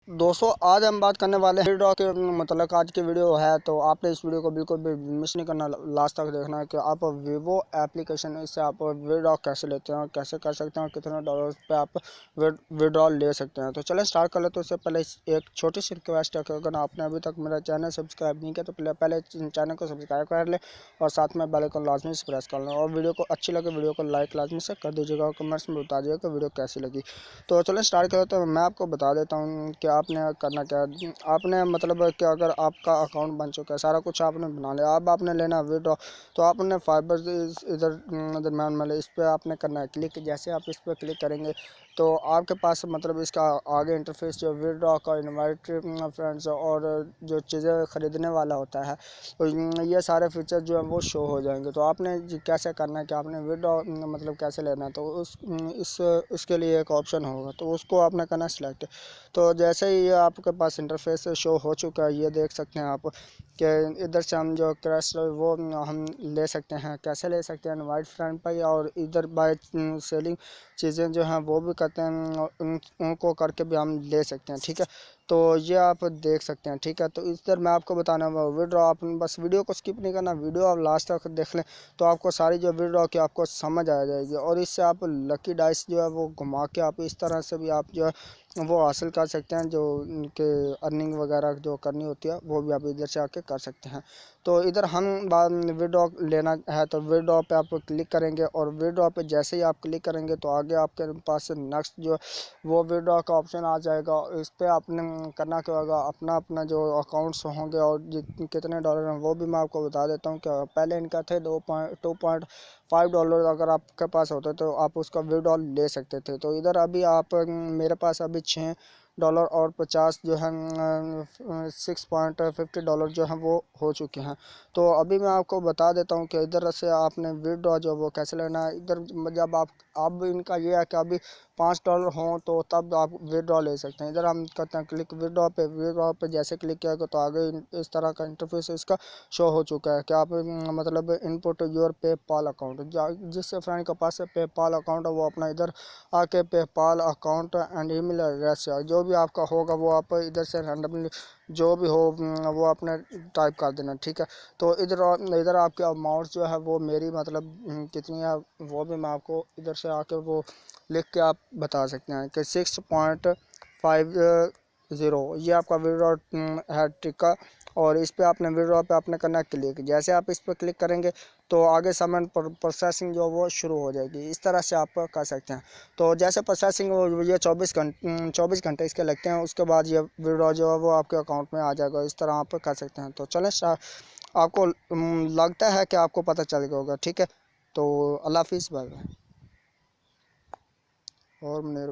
दोस्तों आज हम बात करने वाले हैं विड्रॉ के मतलब आज की वीडियो है, तो आपने इस वीडियो को बिल्कुल भी मिस नहीं करना, लास्ट तक देखना है कि आप वीवो एप्लीकेशन इससे आप विड्रॉ कैसे लेते हैं, कैसे कर सकते हैं, कितने डॉलर्स पे आप विड्रॉ ले सकते हैं। तो चलें स्टार्ट कर लेते हैं। तो उससे पहले एक छोटी सी रिक्वेस्ट है कि अगर आपने अभी तक मेरा चैनल सब्सक्राइब नहीं किया तो पहले चैनल को सब्सक्राइब कर ले और साथ में बेल आइकन लाजमी से प्रेस कर लें, और वीडियो को अच्छी लगे वीडियो को लाइक लाजमी से कर दीजिएगा और कमेंट्स में बता दीजिएगा कि वीडियो कैसी लगी। तो चलें स्टार्ट करें। तो मैं आपको बता देता हूँ कि आपने करना क्या है। आपने मतलब कि अगर आपका अकाउंट बन चुका है, सारा कुछ आपने बना लिया, अब आपने लेना है विड्रॉ, तो आपने फाइबर इधर दरम्यान मतलब इस पर आपने करना है क्लिक। जैसे आप इस पर क्लिक करेंगे तो आपके पास मतलब इसका आगे इंटरफेस जो विड्रॉ का इनवाइट फ्रेंड्स और जो चीज़ें ख़रीदने वाला होता है, तो ये सारे फीचर जो है वो शो हो जाएंगे। तो आपने कैसे करना है कि आपने विड्रॉ मतलब कैसे लेना है, तो इसके लिए एक ऑप्शन होगा, तो उसको आपने करना सिलेक्ट। तो जैसे ही ये आपके पास इंटरफेस शो हो चुका है, ये देख सकते हैं आप कि इधर से हम जो क्रैश वो हम ले सकते हैं। कैसे ले सकते हैं? वाइट फ्रंट पर, और इधर बाय सेलिंग चीज़ें जो हैं वो भी करते हैं, उनको करके भी हम ले सकते हैं। ठीक है, तो ये आप देख सकते हैं। ठीक है, तो इधर मैं आपको बताना विड्रॉ, आप बस वीडियो को स्किप नहीं करना, वीडियो आप लास्ट तक देख लें तो आपको सारी जो विड्रॉ की आपको समझ आ जाएगी, और इससे आप लकी डाइस जो है वो घुमा के आप इस तरह से भी आप जो है वो हासिल कर सकते हैं, जो उनके अर्निंग वगैरह जो करनी होती है वो भी आप इधर से आके कर सकते हैं। तो इधर हम विड्रॉ लेना है तो विड्रॉ पे आप क्लिक करेंगे, और विड्रॉ पे जैसे ही आप क्लिक करेंगे तो आगे आपके पास नेक्स्ट जो वो विड्रॉ का ऑप्शन आ जाएगा। इस पर आपने करना क्या होगा, अपना अपना जो अकाउंट्स होंगे और कितने डॉलर हैं वो भी मैं आपको बता देता हूँ। क्या पहले इनका थे 2.5 डॉलर, अगर आपके पास होते तो आप उसका विड्रॉ ले सकते थे। तो इधर अभी आप मेरे पास अभी $6 और 50 जो है $6.50 जो है वो हो चुके हैं। तो अभी मैं आपको बता देता हूँ कि इधर से आपने विड्रॉ जो वो कैसे लेना है। इधर जब आप अब इनका ये है कि अभी $5 हों तो तब आप विड्रॉ ले सकते हैं। इधर हम करते हैं क्लिक विड्रॉ पे। विड्रॉ पे जैसे क्लिक किया तो आगे इस तरह का इंटरफेस इसका शो हो चुका है कि आप मतलब इनपुट योर पेपाल अकाउंट, जिस फ्रेंड के पास पेपाल अकाउंट है वो अपना इधर आके PayPal account and email address जो भी आपका होगा वो आप इधर से रैंडमली जो भी हो वो आपने टाइप कर देना। ठीक है, तो इधर आपके अमाउंट जो है वो मेरी मतलब कितनी है वो भी मैं आपको इधर से आके वो लिख के आप बता सकते हैं कि 6.50 ये आपका विड्रॉ है टिक्का। और इस पे आपने विड्रॉ पे आपने करना है क्लिक। जैसे आप इस पर क्लिक करेंगे तो आगे सामान प्रोसेसिंग जो वो शुरू हो जाएगी। इस तरह से आप कर सकते हैं। तो जैसे प्रोसेसिंग ये 24 घंटे इसके लगते हैं, उसके बाद ये विड्रॉ जो है वो आपके अकाउंट में आ जाएगा। इस तरह आप कर सकते हैं। तो चलें आपको लगता है कि आपको पता चल गया होगा। ठीक है, तो अल्लाह हाफिज़, बाय बाय। और मेरे